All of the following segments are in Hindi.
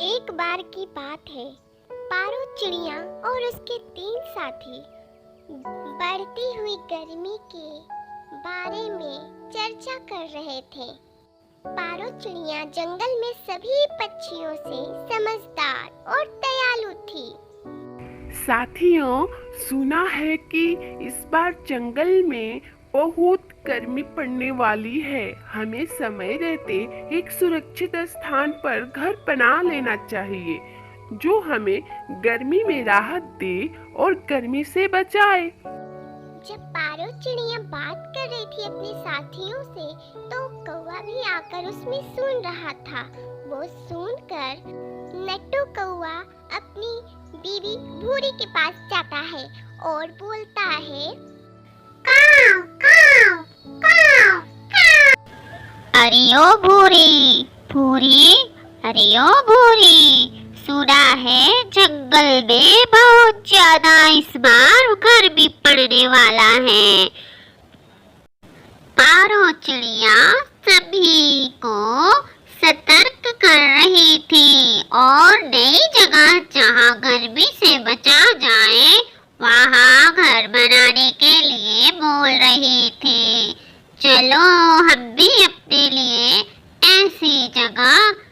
एक बार की बात है। पारो चिड़िया और उसके 3 साथी बढ़ती हुई गर्मी के बारे में चर्चा कर रहे थे। पारो चिड़िया जंगल में सभी पक्षियों से समझदार और दयालु थी। साथियों, सुना है कि इस बार जंगल में बहुत गर्मी पड़ने वाली है। हमें समय रहते एक सुरक्षित स्थान पर घर बना लेना चाहिए जो हमें गर्मी में राहत दे और गर्मी से बचाए। जब पारो चिड़िया बात कर रही थी अपने साथियों से, तो कौवा भी आकर उसमें सुन रहा था। वो सुनकर नट्टू कौवा अपनी बीवी भूरी के पास जाता है और बोलता है, काव काव काव काव। अरे ओ भूरी भूरी, अरे ओ भूरी, सुना है जंगल में बहुत ज्यादा इस बार गर्मी पड़ने वाला है। पारो चिड़िया सभी को सतर्क कर रही थी और नई जगह जहाँ गर्मी से बचा जाए वहाँ घर बनाने के लिए बोल रही थी। चलो हम भी अपने लिए ऐसी जगह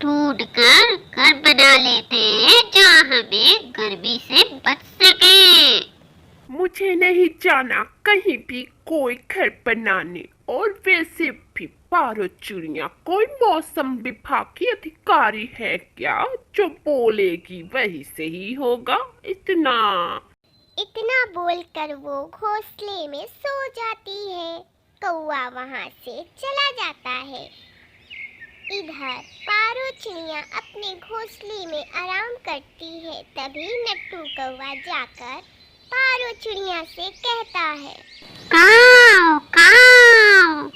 ढूंढ कर घर बना लेते हैं जहाँ हमें गर्मी से बच सके। मुझे नहीं जाना कहीं भी कोई घर बनाने। और वैसे भी पारो चिड़िया कोई मौसम विभाग की अधिकारी है क्या जो बोलेगी वही सही होगा। इतना बोलकर वो घोंसले में सो जाती है। कौवा वहाँ से चला जाता है। इधर पारो चिड़िया अपने घोंसले में आराम करती है। तभी नट्टू कौवा जाकर पारो चिड़िया से कहता है, काव काव।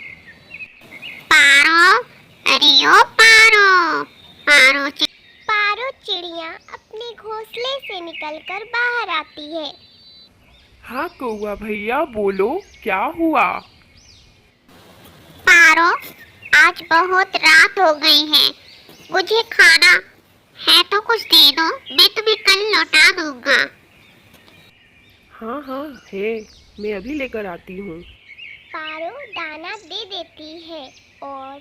पारो, अरे ओ पारो पारो चिड़िया अपने घोंसले से निकलकर बाहर आती है। हाँ कौवा भैया, बोलो क्या हुआ। पारो, आज बहुत रात हो गई है, मुझे खाना है तो कुछ दे दो, मैं तुम्हें कल लौटा दूंगा। हाँ है, मैं अभी लेकर आती हूँ। पारो दाना दे देती है और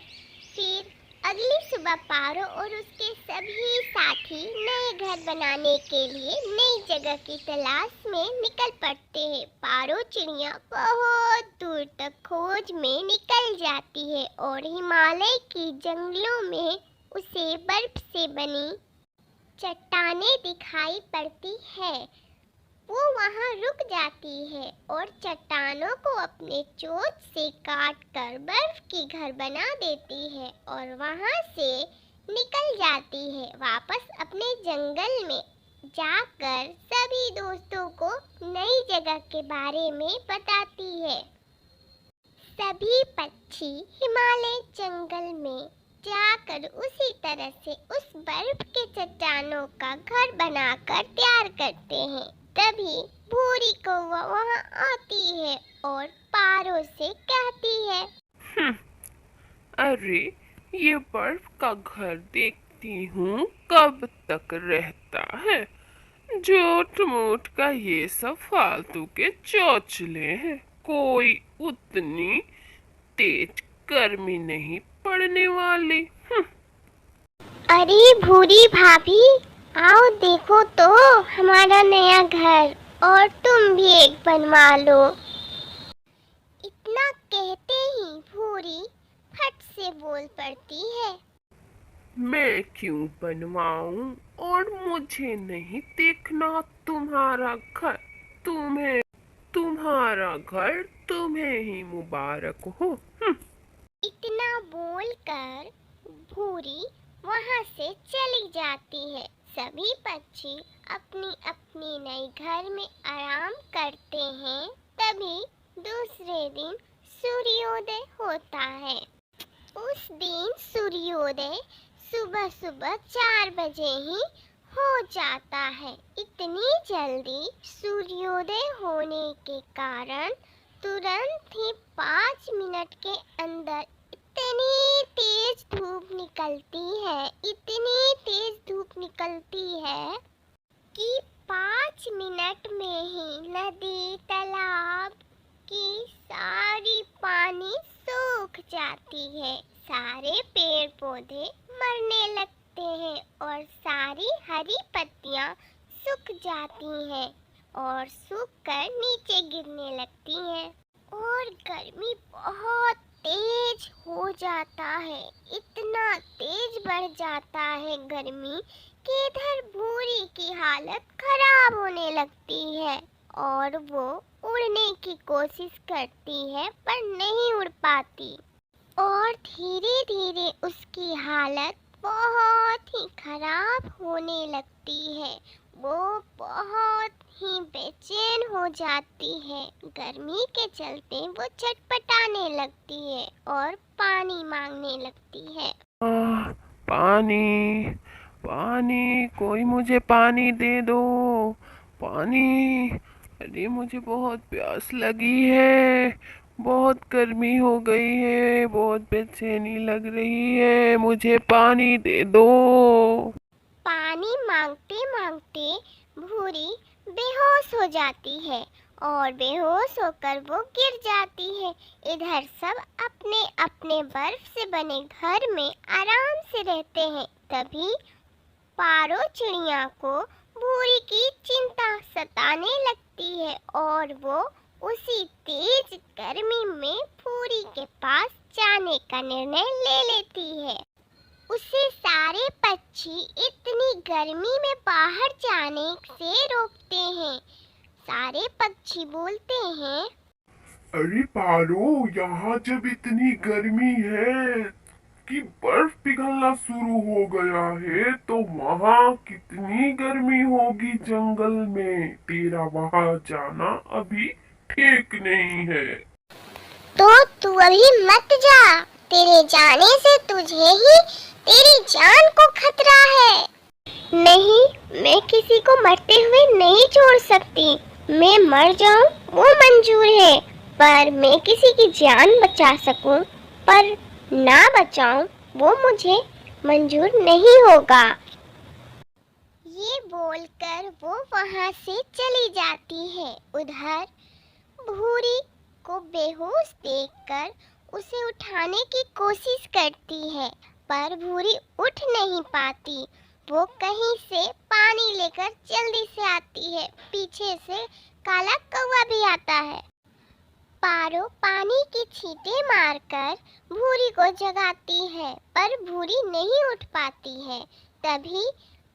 फिर अगली सुबह पारो और उसके सभी साथी नए घर बनाने के लिए नई जगह की तलाश में निकल पड़ते हैं। पारो चिड़िया बहुत दूर तक खोज में निकल जाती है और हिमालय की जंगलों में उसे बर्फ से बनी चट्टानें दिखाई पड़ती है। वो वहाँ रुक जाती है और चट्टानों को अपने चोंच से काटकर बर्फ की घर बना देती है और वहाँ से निकल जाती है। वापस अपने जंगल में जाकर सभी दोस्तों को नई जगह के बारे में बताती है। सभी पक्षी हिमालय जंगल में जाकर उसी तरह से उस बर्फ के चट्टानों का घर बनाकर तैयार करते हैं। तभी भूरी कौवा वहाँ आती है और पारो से कहती है, अरे ये बर्फ का घर देखती हूँ कब तक रहता है। झूठ मूठ का ये सब फालतू के चौचले हैं। कोई उतनी तेज गर्मी नहीं पड़ने वाली। अरे भूरी भाभी, आओ देखो तो हमारा नया घर, और तुम भी एक बनवा लो। इतना कहते ही भूरी फट से बोल पड़ती है, मैं क्यों बनवाऊं, और मुझे नहीं देखना तुम्हारा घर। तुम्हारा घर तुम्हें ही मुबारक हो। इतना बोलकर भूरी वहाँ से चली जाती है। सभी पक्षी अपनी अपनी नई घर में आराम करते हैं। तभी दूसरे दिन सूर्योदय होता है। उस दिन सूर्योदय सुबह सुबह 4 बजे ही हो जाता है। इतनी जल्दी सूर्योदय होने के कारण तुरंत ही 5 मिनट के अंदर इतनी तेज धूप निकलती है, इतनी तेज निकलती है कि 5 मिनट में ही नदी तालाब की सारी पानी सूख जाती है, सारे पेड़ पौधे मरने लगते हैं और सारी हरी पत्तियां सूख जाती हैं और सूखकर नीचे गिरने लगती हैं और गर्मी बहुत तेज हो जाता है। इतना तेज बढ़ जाता है गर्मी कि इधर भूरी की हालत खराब होने लगती है और वो उड़ने की कोशिश करती है पर नहीं उड़ पाती और धीरे धीरे उसकी हालत बहुत ही खराब होने लगती है। वो बहुत ही बेचैन हो जाती है। गर्मी के चलते वो छटपटाने लगती है और पानी मांगने लगती है। पानी, पानी, कोई मुझे पानी दे दो, पानी। अरे मुझे बहुत प्यास लगी है, बहुत गर्मी हो गई है, बहुत बेचैनी लग रही है, मुझे पानी दे दो। पानी मांगते मांगते भूरी बेहोश हो जाती है और बेहोश होकर वो गिर जाती है। इधर सब अपने अपने बर्फ से बने घर में आराम से रहते हैं। तभी पारो चिड़िया को भूरी की चिंता सताने लगती है और वो उसी तेज गर्मी में भूरी के पास जाने का निर्णय ले लेती है। उसे सारे पक्षी इतनी गर्मी में बाहर जाने से रोकते हैं। सारे पक्षी बोलते हैं, अरे पारो, यहाँ जब इतनी गर्मी है कि बर्फ पिघलना शुरू हो गया है तो वहाँ कितनी गर्मी होगी जंगल में। तेरा वहाँ जाना अभी ठीक नहीं है। तो तू अभी मत जा, तेरे जाने से तुझे ही तेरी जान को खतरा है। नहीं, मैं किसी को मरते हुए नहीं छोड़ सकती। मैं मर जाऊं वो मंजूर है, पर मैं किसी की जान बचा सकूं पर ना बचाऊं वो मुझे मंजूर नहीं होगा। ये बोलकर वो वहां से चली जाती है। उधर भूरी को बेहोश देखकर उसे उठाने की कोशिश करती है पर भूरी उठ नहीं पाती। वो कहीं से पानी लेकर जल्दी से आती है। पीछे से काला कौवा भी आता है। पारो पानी की छींटे मारकर भूरी को जगाती है पर भूरी नहीं उठ पाती है। तभी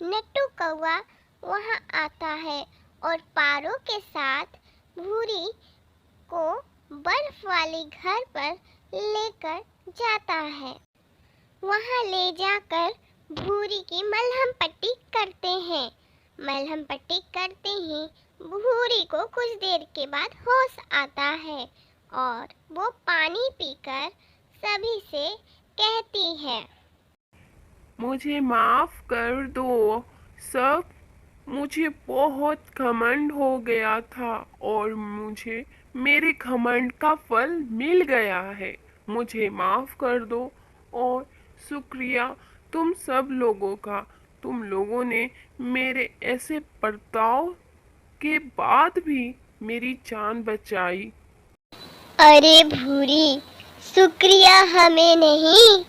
नट्टू कौवा वहां आता है और पारो के साथ भूरी को बर्फ वाले घर पर लेकर जाता है। वहां ले जाकर भूरी की मलहम पट्टी करते हैं। मलहम पट्टी करते ही भूरी को कुछ देर के बाद होश आता है और वो पानी पीकर सभी से कहती है, मुझे माफ कर दो सब, मुझे बहुत घमंड हो गया था और मुझे मेरे घमंड का फल मिल गया है। मुझे माफ कर दो और शुक्रिया तुम सब लोगों का। तुम लोगों ने मेरे ऐसे बर्ताव के बाद भी मेरी जान बचाई। अरे भूरी, शुक्रिया हमें नहीं,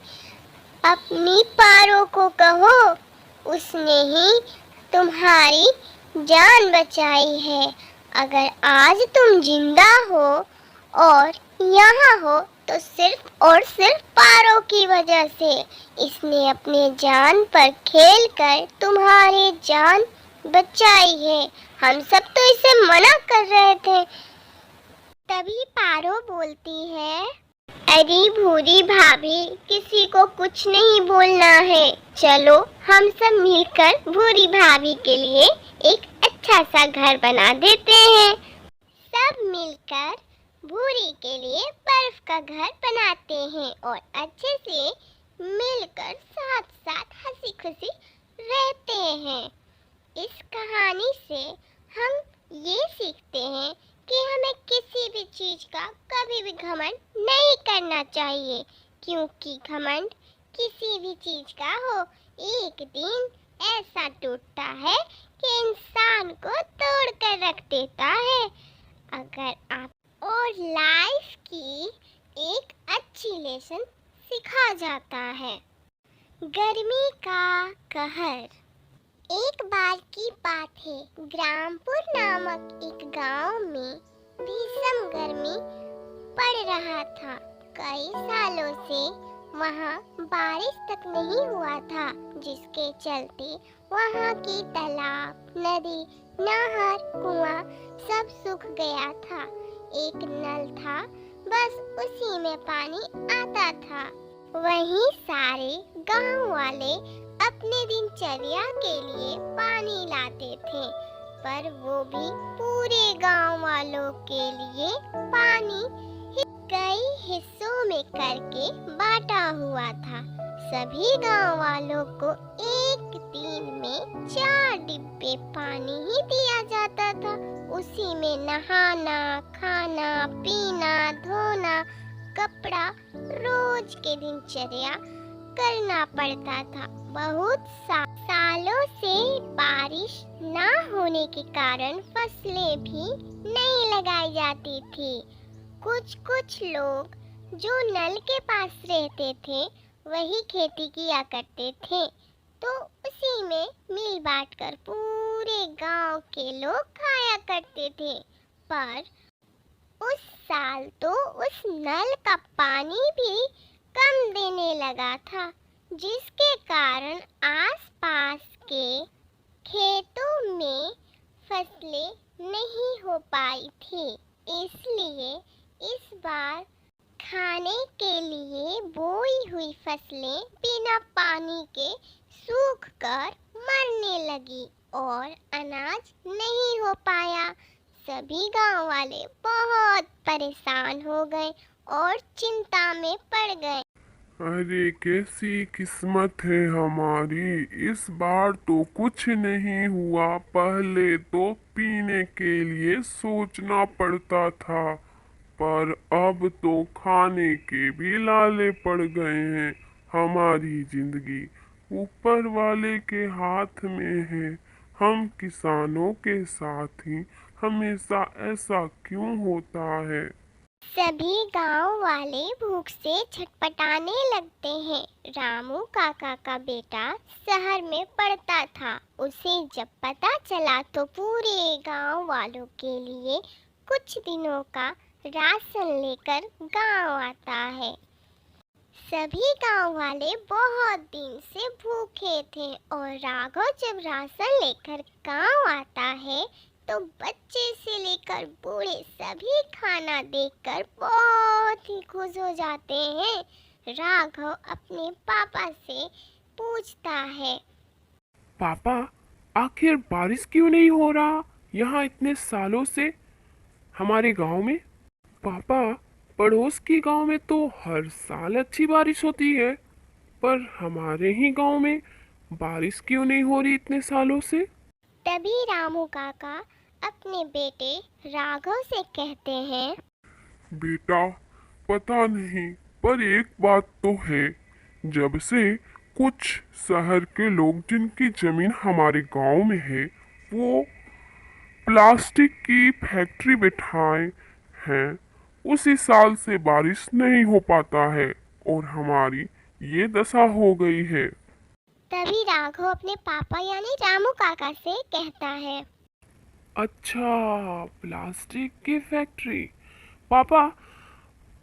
अपनी पारो को कहो, उसने ही तुम्हारी जान बचाई है। अगर आज तुम जिंदा हो और यहाँ हो तो सिर्फ और सिर्फ पारो की वजह से। इसने अपने जान पर खेलकर तुम्हारी जान बचाई है। हम सब तो इसे मना कर रहे थे। तभी पारो बोलती है, अरे भूरी भाभी, किसी को कुछ नहीं बोलना है। चलो हम सब मिलकर भूरी भाभी के लिए एक अच्छा सा घर बना देते हैं। सब मिलकर भूरी के लिए बर्फ का घर बनाते हैं और अच्छे से मिलकर साथ साथ हंसी खुशी रहते हैं। इस कहानी से हम ये सीखते हैं कि हमें किसी भी चीज का कभी भी घमंड नहीं करना चाहिए, क्योंकि घमंड किसी भी चीज का हो एक दिन ऐसा टूटता है कि इंसान को तोड़ कर रख देता है। अगर आप और लाइफ की एक अच्छी लेसन सिखा जाता है। गर्मी का कहर। एक बार की बात है, ग्रामपुर नामक एक गांव में भीषण गर्मी पड़ रहा था। कई सालों से वहां बारिश तक नहीं हुआ था, जिसके चलते वहां की तालाब, नदी, नहर, कुआं सब सूख गया था। एक नल था, बस उसी में पानी आता था। वहीं सारे गांव वाले अपने दिनचर्या के लिए पानी लाते थे, पर वो भी पूरे गांव वालों के लिए पानी कई हिस्सों में करके बांटा हुआ था। सभी गांव वालों को एक दिन में 4 डिब्बे पानी ही दिया जाता था। उसी में नहाना, खाना, पीना, धोना, कपड़ा, रोज के दिनचर्या करना पड़ता था। बहुत सालों से बारिश ना होने के कारण फसलें भी नहीं लगाई जाती थी। कुछ लोग जो नल के पास रहते थे वही खेती किया करते थे, तो उसी में मिल बांट कर पूरे गांव के लोग खाया करते थे। पर उस साल तो उस नल का पानी भी कम देने लगा था, जिसके कारण आसपास के खेतों में फसलें नहीं हो पाई थी। इसलिए इस बार खाने के लिए बोई हुई फसलें बिना पानी के सूख कर मरने लगी और अनाज नहीं हो पाया। सभी गांव वाले बहुत परेशान हो गए और चिंता में पड़ गए। अरे कैसी किस्मत है हमारी, इस बार तो कुछ नहीं हुआ। पहले तो पीने के लिए सोचना पड़ता था, पर अब तो खाने के भी लाले पड़ गए हैं। हमारी जिंदगी ऊपर वाले के हाथ में है। हम किसानों के साथ ही हमेशा ऐसा क्यों होता है? सभी गांव वाले भूख से छटपटाने लगते हैं। रामू काका का बेटा शहर में पढ़ता था। उसे जब पता चला तो पूरे गांव वालों के लिए कुछ दिनों का राशन लेकर गांव आता है। सभी गांव वाले बहुत दिन से भूखे थे और राघव जब राशन लेकर गांव आता है तो बच्चे से लेकर बूढ़े सभी खाना देखकर बहुत ही खुश हो जाते हैं। राघव अपने पापा से पूछता है, पापा, आखिर बारिश क्यों नहीं हो रहा यहाँ इतने सालों से हमारे गांव में? पापा, पड़ोस के गांव में तो हर साल अच्छी बारिश होती है, पर हमारे ही गांव में बारिश क्यों नहीं हो रही इतने सालों से? तभी रामू काका अपने बेटे राघव से कहते हैं, बेटा, पता नहीं, पर एक बात तो है, जब से कुछ शहर के लोग जिनकी जमीन हमारे गांव में है, वो प्लास्टिक की फैक्ट्री बिठाए हैं, उसी साल से बारिश नहीं हो पाता है और हमारी ये दशा हो गई है। तभी राघव अपने पापा यानी रामू काका से कहता है, अच्छा, प्लास्टिक की फैक्ट्री। पापा,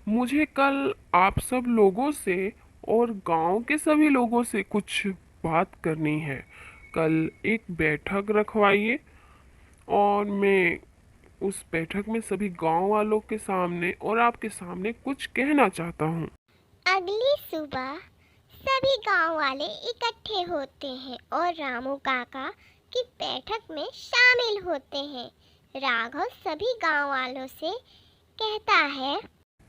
मुझे कल आप सब लोगों से और गांव के सभी लोगों से कुछ बात करनी है। कल एक बैठक रखवाइए और मैं उस बैठक में सभी गांव वालों के सामने और आपके सामने कुछ कहना चाहता हूँ। अगली सुबह सभी गांव वाले इकट्ठे होते हैं और रामू काका की बैठक में शामिल होते हैं। राघव सभी गांव वालों से कहता है,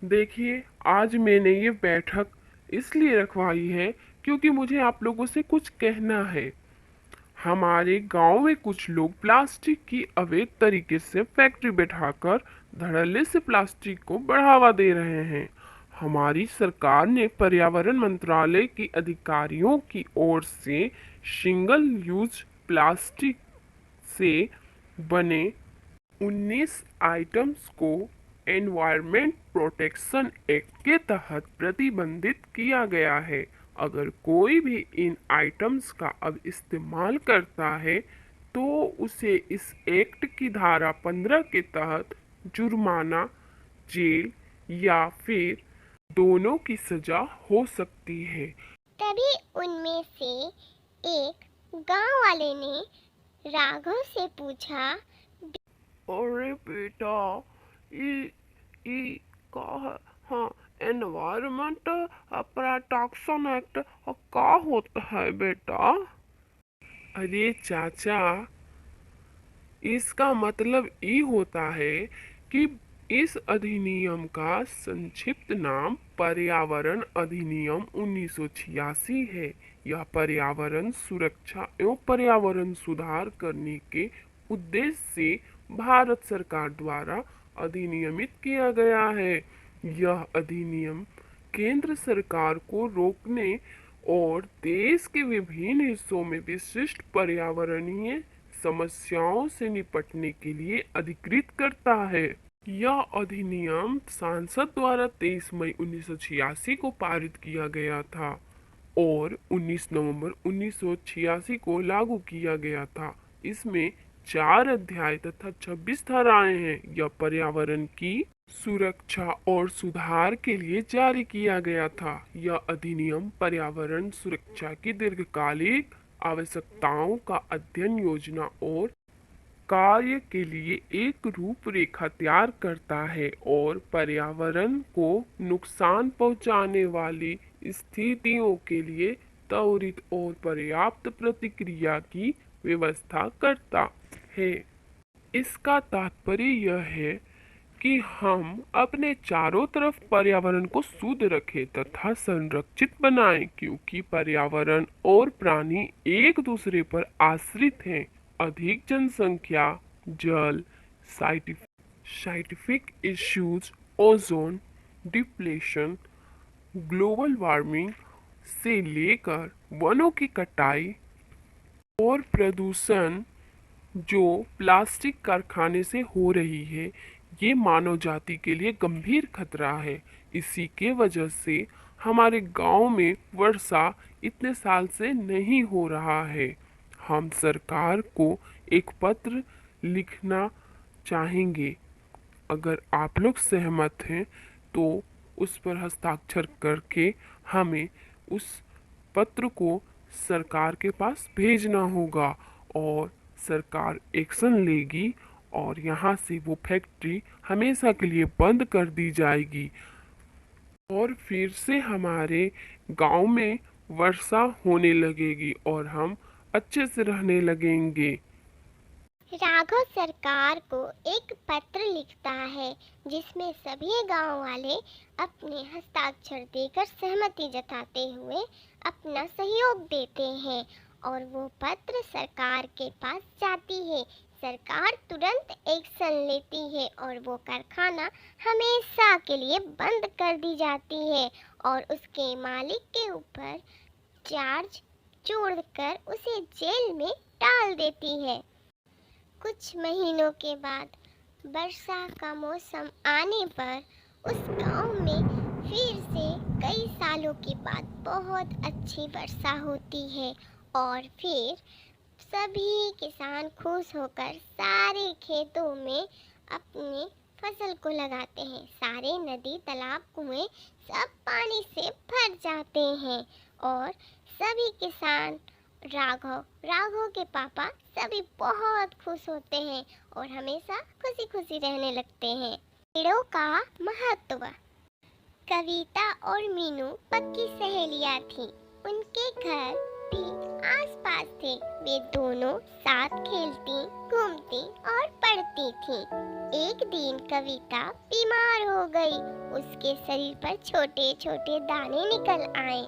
देखिए, आज मैंने ये बैठक इसलिए रखवाई है क्योंकि मुझे आप लोगों से कुछ कहना है। हमारे गांव में कुछ लोग प्लास्टिक की अवैध तरीके से फैक्ट्री बैठाकर धड़ल्ले से प्लास्टिक को बढ़ावा दे रहे हैं। हमारी सरकार ने पर्यावरण मंत्रालय के अधिकारियों की ओर से सिंगल यूज प्लास्टिक से बने 19 आइटम्स को एनवायरमेंट प्रोटेक्शन एक्ट के तहत प्रतिबंधित किया गया है। अगर कोई भी इन आइटम्स का अब इस्तेमाल करता है तो उसे इस एक्ट की धारा 15 के तहत जुर्माना, जेल या फिर दोनों की सजा हो सकती है। तभी उनमें से एक गांव वाले ने राघव से पूछा, अरे बेटा, ये का है? हाँ, एनवायरमेंट प्रोटेक्शन एक्ट का होता है बेटा? अरे चाचा, इसका मतलब ये होता है कि इस अधिनियम का संक्षिप्त नाम पर्यावरण अधिनियम 1986 है। यह पर्यावरण सुरक्षा एवं पर्यावरण सुधार करने के उद्देश्य से भारत सरकार द्वारा अधिनियमित किया गया है। यह अधिनियम केंद्र सरकार को रोकने और देश के विभिन्न हिस्सों में विशिष्ट पर्यावरणीय समस्याओं से निपटने के लिए अधिकृत करता है। यह अधिनियम संसद द्वारा 23 मई 1986 को पारित किया गया था और 19 नवंबर 1986 को लागू किया गया था। इसमें 4 अध्याय तथा 26 धाराएं हैं। यह पर्यावरण की सुरक्षा और सुधार के लिए जारी किया गया था। यह अधिनियम पर्यावरण सुरक्षा की दीर्घकालिक आवश्यकताओं का अध्ययन, योजना और कार्य के लिए एक रूपरेखा तैयार करता है और पर्यावरण को नुकसान पहुंचाने वाली स्थितियों के लिए त्वरित और पर्याप्त प्रतिक्रिया की व्यवस्था करता है। इसका तात्पर्य यह है कि हम अपने चारों तरफ पर्यावरण को शुद्ध रखें तथा संरक्षित बनाएं, क्योंकि पर्यावरण और प्राणी एक दूसरे पर आश्रित हैं। अधिक जनसंख्या, जल, scientific issues, ozone depletion, global warming से लेकर वनों की कटाई और प्रदूषण जो प्लास्टिक कारखाने से हो रही है, ये मानव जाति के लिए गंभीर खतरा है। इसी के वजह से हमारे गांव में वर्षा इतने साल से नहीं हो रहा है। हम सरकार को एक पत्र लिखना चाहेंगे। अगर आप लोग सहमत हैं तो उस पर हस्ताक्षर करके हमें उस पत्र को सरकार के पास भेजना होगा और सरकार एक्शन लेगी और यहाँ से वो फैक्ट्री हमेशा के लिए बंद कर दी जाएगी और फिर से हमारे गांव में वर्षा होने लगेगी और हम अच्छे से रहने लगेंगे। राघव सरकार को एक पत्र लिखता है जिसमें सभी गांव वाले अपने हस्ताक्षर देकर सहमति जताते हुए अपना सहयोग देते हैं और वो पत्र सरकार के पास जाती है। सरकार तुरंत एक्शन लेती है और वो कारखाना हमेशा के लिए बंद कर दी जाती है और उसके मालिक के ऊपर चार्ज जोड़कर उसे जेल में डाल देती है। कुछ महीनों के बाद वर्षा का मौसम आने पर उस गांव में फिर से कई सालों के बाद बहुत अच्छी वर्षा होती है और फिर सभी किसान खुश होकर सारे खेतों में अपनी फसल को लगाते हैं। सारे नदी, तालाब, कुएं सब पानी से भर जाते हैं और सभी किसान राघव के पापा सभी बहुत खुश होते हैं और हमेशा खुशी खुशी रहने लगते हैं। पेड़ों का महत्व। कविता और मीनू पक्की सहेलियां थीं। उनके घर भी आसपास थे। वे दोनों साथ खेलती, घूमती और पढ़ती थीं। एक दिन कविता बीमार हो गई। उसके शरीर पर छोटे छोटे दाने निकल आए।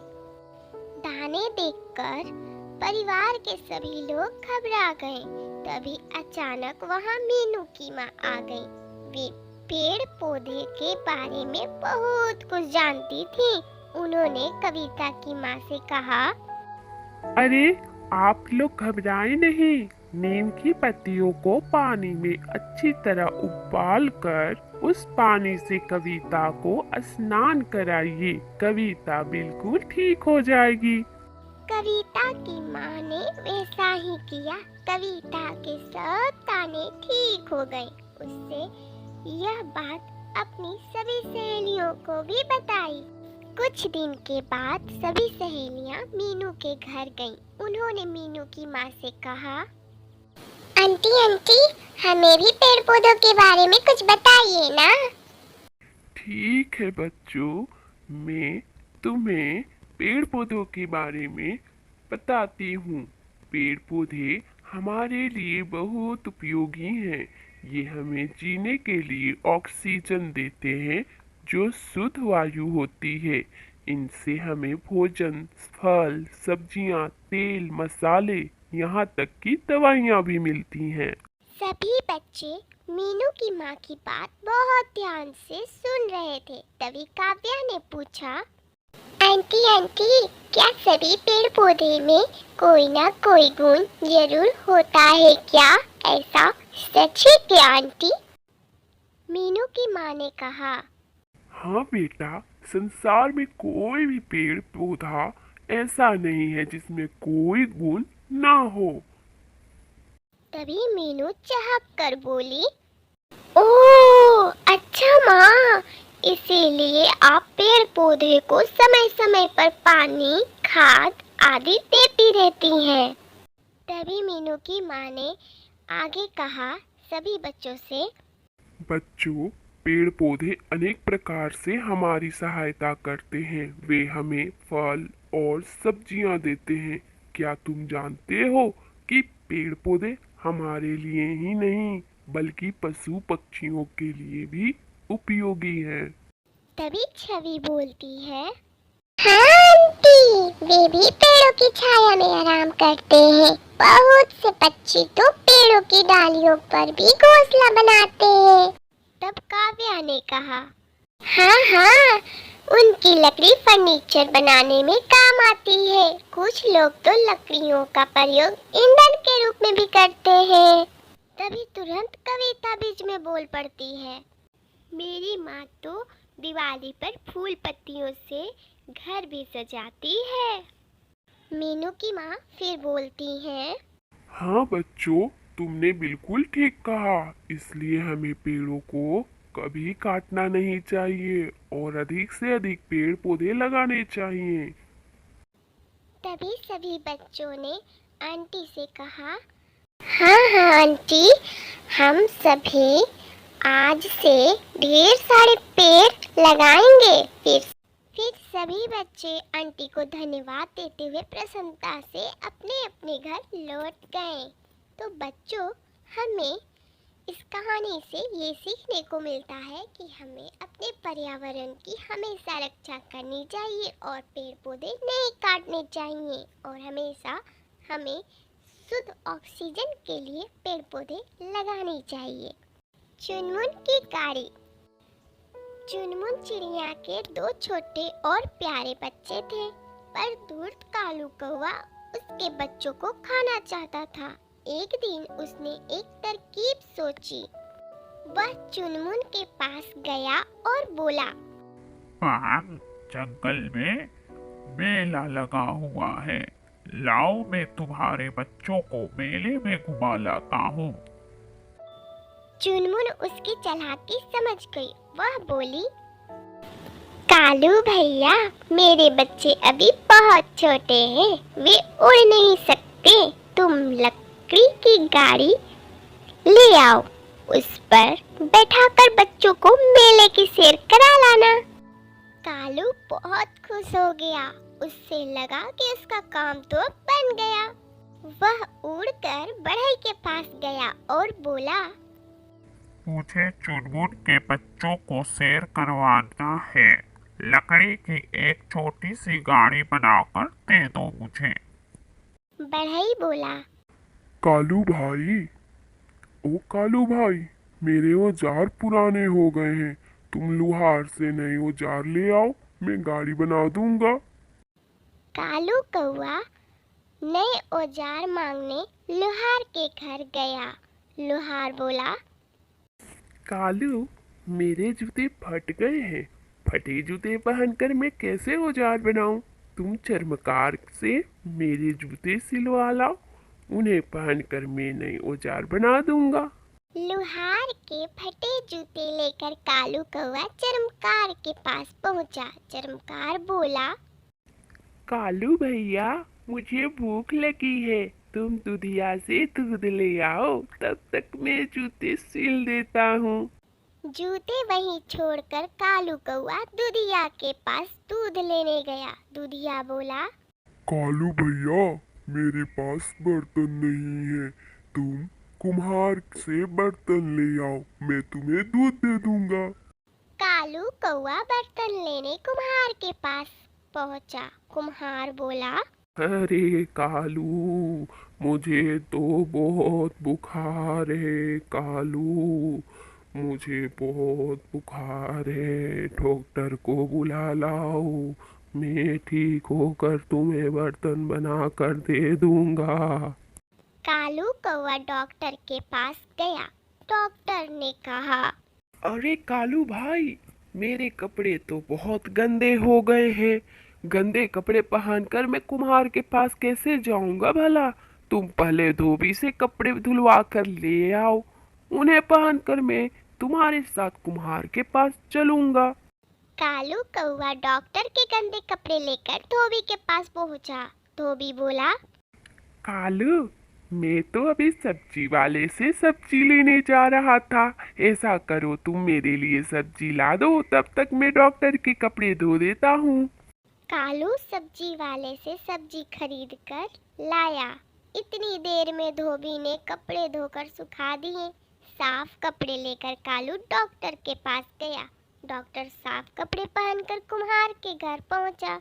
दाने देखकर परिवार के सभी लोग घबरा गए। तभी अचानक वहां मीनू की माँ आ गई। वे पेड़ पौधे के बारे में बहुत कुछ जानती थी। उन्होंने कविता की माँ से कहा, अरे आप लोग घबराएं नहीं, नीम की पत्तियों को पानी में अच्छी तरह उबाल कर उस पानी से कविता को स्नान कराइए, कविता बिल्कुल ठीक हो जाएगी। कविता की माँ ने वैसा ही किया। कविता के सब ताने ठीक हो गए। उससे यह बात अपनी सभी सहेलियों को भी बताई। कुछ दिन के बाद सभी सहेलियां मीनू के घर गईं। उन्होंने मीनू की माँ से कहा, आंटी आंटी, हमें भी पेड़ पौधों के बारे में कुछ बताइए ना। ठीक है बच्चों, मैं तुम्हें पेड़ पौधों के बारे में बताती हूँ। पेड़ पौधे हमारे लिए बहुत उपयोगी हैं। ये हमें जीने के लिए ऑक्सीजन देते हैं जो शुद्ध वायु होती है। इनसे हमें भोजन, फल, सब्जियाँ, तेल, मसाले, यहाँ तक कि दवाइयाँ भी मिलती हैं। सभी बच्चे मीनू की माँ की बात बहुत ध्यान से सुन रहे थे। तभी काव्या ने पूछा, आंटी आंटी, क्या सभी पेड़ पौधे में कोई ना कोई गुण जरूर होता है क्या? ऐसा सच है क्या आंटी? मीनू की माँ ने कहा, हाँ बेटा, संसार में कोई भी पेड़ पौधा ऐसा नहीं है जिसमें कोई गुण ना हो। तभी मीनू चहक कर बोली, ओह अच्छा माँ, इसीलिए आप पेड़ पौधे को समय समय पर पानी, खाद आदि देती रहती हैं। तभी मीनू की माँ ने आगे कहा सभी बच्चों से, बच्चों, पेड़ पौधे अनेक प्रकार से हमारी सहायता करते हैं। वे हमें फल और सब्जियां देते हैं। क्या तुम जानते हो कि पेड़ पौधे हमारे लिए ही नहीं बल्कि पशु पक्षियों के लिए भी उपयोगी हैं। तभी छवि बोलती है, हाँ आंटी, वे भी पेड़ों की छाया में आराम करते हैं। बहुत से पक्षी तो पेड़ों की डालियों पर भी घोंसला बनाते हैं। तब काव्या ने कहा, हाँ हाँ, उनकी लकड़ी फर्नीचर बनाने में काम आती है। कुछ लोग तो लकड़ियों का प्रयोग ईंधन के रूप में भी करते हैं। तभी तुरंत कविता बीच में बोल पड़ती है, मेरी माँ तो दिवाली पर फूल पत्तियों से घर भी सजाती है। मीनू की माँ फिर बोलती हैं, हाँ बच्चों, तुमने बिल्कुल ठीक कहा। इसलिए हमें पेड़ों को कभी काटना नहीं चाहिए और अधिक से अधिक पेड़ पौधे लगाने चाहिए। तभी सभी बच्चों ने आंटी से कहा, हाँ हाँ आंटी, हम सभी आज से ढेर सारे पेड़ लगाएंगे। फिर सभी बच्चे आंटी को धन्यवाद देते हुए प्रसन्नता से अपने अपने घर लौट गए। तो बच्चों, हमें इस कहानी से ये सीखने को मिलता है कि हमें अपने पर्यावरण की हमेशा रक्षा करनी चाहिए और पेड़ पौधे नहीं काटने चाहिए और हमेशा हमें शुद्ध ऑक्सीजन के लिए पेड़ पौधे लगाने चाहिए। चुनमुन की गाड़ी। चुनमुन चिड़िया के दो छोटे और प्यारे बच्चे थे, पर धूर्त कालू कौवा उसके बच्चों को खाना चाहता था। एक दिन उसने एक तरकीब सोची। वह चुनमुन के पास गया और बोला, बाहर जंगल में मेला लगा हुआ है, लाओ मैं तुम्हारे बच्चों को मेले में घुमा लाता हूँ। चुनमुन उसकी चालाकी समझ गई। वह बोली, कालू भैया, मेरे बच्चे अभी बहुत छोटे हैं, वे उड़ नहीं सकते। तुम लकड़ी की गाड़ी ले आओ, उस पर बैठाकर बच्चों को मेले की सैर करा लाना। कालू बहुत खुश हो गया। उससे लगा कि उसका काम तो अब बन गया। वह उड़कर बढ़ई के पास गया और बोला, मुझे चुनमुन के बच्चों को सैर करवाना है, लकड़ी की एक छोटी सी गाड़ी बनाकर दे दो मुझे। बढ़ई बोला, कालू भाई, ओ कालू भाई, मेरे औजार पुराने हो गए हैं। तुम लोहार से नए औजार ले आओ, मैं गाड़ी बना दूंगा। कालू कौआ नए औजार मांगने लोहार के घर गया। लोहार बोला, कालू, मेरे जूते फट गए हैं। फटे जूते पहनकर मैं कैसे औजार बनाऊं? तुम चर्मकार से मेरे जूते सिलवा लाओ, उन्हें पहनकर मैं नए औजार बना दूंगा। लोहार के फटे जूते लेकर कालू कौआ चर्मकार के पास पहुंचा। चर्मकार बोला, कालू भैया, मुझे भूख लगी है, तुम दूधिया से दूध ले आओ, तब तक मैं जूते सिल देता हूँ। जूते वहीं छोड़कर कालू कौआ दूधिया के पास दूध लेने गया। दूधिया बोला, कालू भैया, मेरे पास बर्तन नहीं है, तुम कुम्हार से बर्तन ले आओ, मैं तुम्हें दूध दे दूंगा। कालू कौआ बर्तन लेने कुम्हार के पास पहुंचा। कुम्हार बोला, अरे कालू, मुझे तो बहुत बुखार है कालू, मुझे बहुत बुखार है, डॉक्टर को बुला लाओ, मैं ठीक होकर तुम्हें बर्तन बना कर दे दूंगा। कालू कौआ डॉक्टर के पास गया। डॉक्टर ने कहा, अरे कालू भाई, मेरे कपड़े तो बहुत गंदे हो गए हैं, गंदे कपड़े पहनकर मैं कुम्हार के पास कैसे जाऊंगा भला? तुम पहले धोबी से कपड़े धुलवा कर ले आओ, उन्हें पहनकर मैं तुम्हारे साथ कुम्हार के पास चलूंगा। कालू कौआ डॉक्टर के गंदे कपड़े लेकर धोबी के पास पहुंचा। धोबी बोला, कालू, मैं तो अभी सब्जी वाले से सब्जी लेने जा रहा था, ऐसा करो तुम मेरे लिए सब्जी ला दो, तब तक मैं डॉक्टर के कपड़े धो देता हूँ। कालू सब्जी वाले से सब्जी खरीद कर लाया। इतनी देर में धोबी ने कपड़े धोकर सुखा दिए। साफ कपड़े लेकर कालू डॉक्टर के पास गया। डॉक्टर साफ कपड़े पहनकर कुम्हार के घर पहुंचा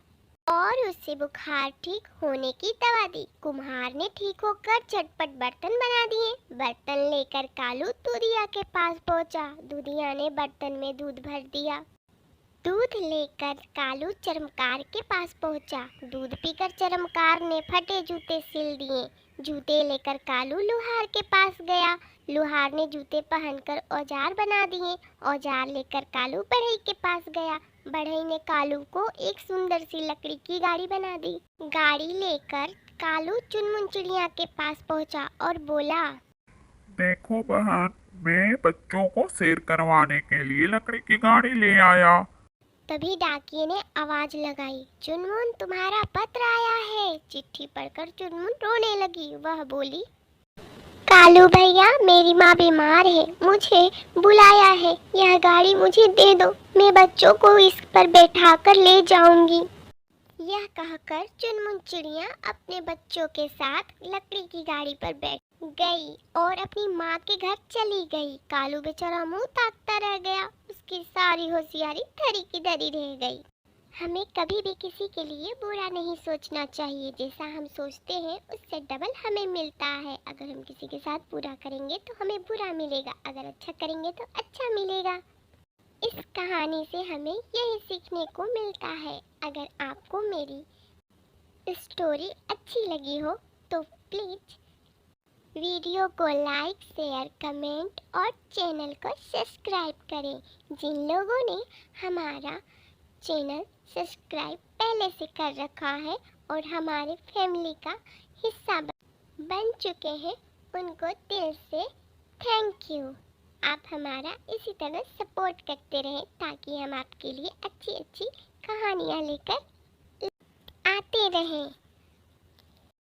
और उसे बुखार ठीक होने की दवा दी। कुम्हार ने ठीक होकर झटपट बर्तन बना दिए। बर्तन लेकर कालू दूधिया के पास पहुंचा। दूधिया ने बर्तन में दूध भर दिया। दूध लेकर कालू चर्मकार के पास पहुंचा। दूध पीकर चर्मकार ने फटे जूते सिल दिए। जूते लेकर कालू लोहार के पास गया। लोहार ने जूते पहनकर औजार बना दिए। औजार लेकर कालू बढ़ई के पास गया। बढ़ई ने कालू को एक सुंदर सी लकड़ी की गाड़ी बना दी। गाड़ी लेकर कालू चुनमुन चिड़िया के पास पहुंचा और बोला, देखो बहन, मैं बच्चों को सैर करवाने के लिए लकड़ी की गाड़ी ले आया। तभी डाकिये ने आवाज लगाई, चुनमुन, तुम्हारा पत्र आया है। चिट्ठी पढ़कर चुनमुन रोने लगी। वह बोली, कालू भैया, मेरी माँ बीमार है, मुझे बुलाया है, यह गाड़ी मुझे दे दो, मैं बच्चों को इस पर बैठाकर ले जाऊंगी। यह कहकर चुनमुन चिड़िया अपने बच्चों के साथ लकड़ी की गाड़ी पर बैठ गई और अपनी माँ के घर चली गई। कालू बेचारा मुंह ताकता रह गया। उसकी सारी होशियारी धरी की धरी रह गई। हमें कभी भी किसी के लिए बुरा नहीं सोचना चाहिए। जैसा हम सोचते हैं उससे डबल हमें मिलता है। अगर हम किसी के साथ बुरा करेंगे तो हमें बुरा मिलेगा, अगर अच्छा करेंगे तो अच्छा मिलेगा। इस कहानी से हमें यही सीखने को मिलता है। अगर आपको मेरी स्टोरी अच्छी लगी हो तो प्लीज़ वीडियो को लाइक, शेयर, कमेंट और चैनल को सब्सक्राइब करें। जिन लोगों ने हमारा चैनल सब्सक्राइब पहले से कर रखा है और हमारे फैमिली का हिस्सा बन चुके हैं, उनको दिल से थैंक यू। आप हमारा इसी तरह सपोर्ट करते रहें ताकि हम आपके लिए अच्छी अच्छी कहानियाँ लेकर आते रहें।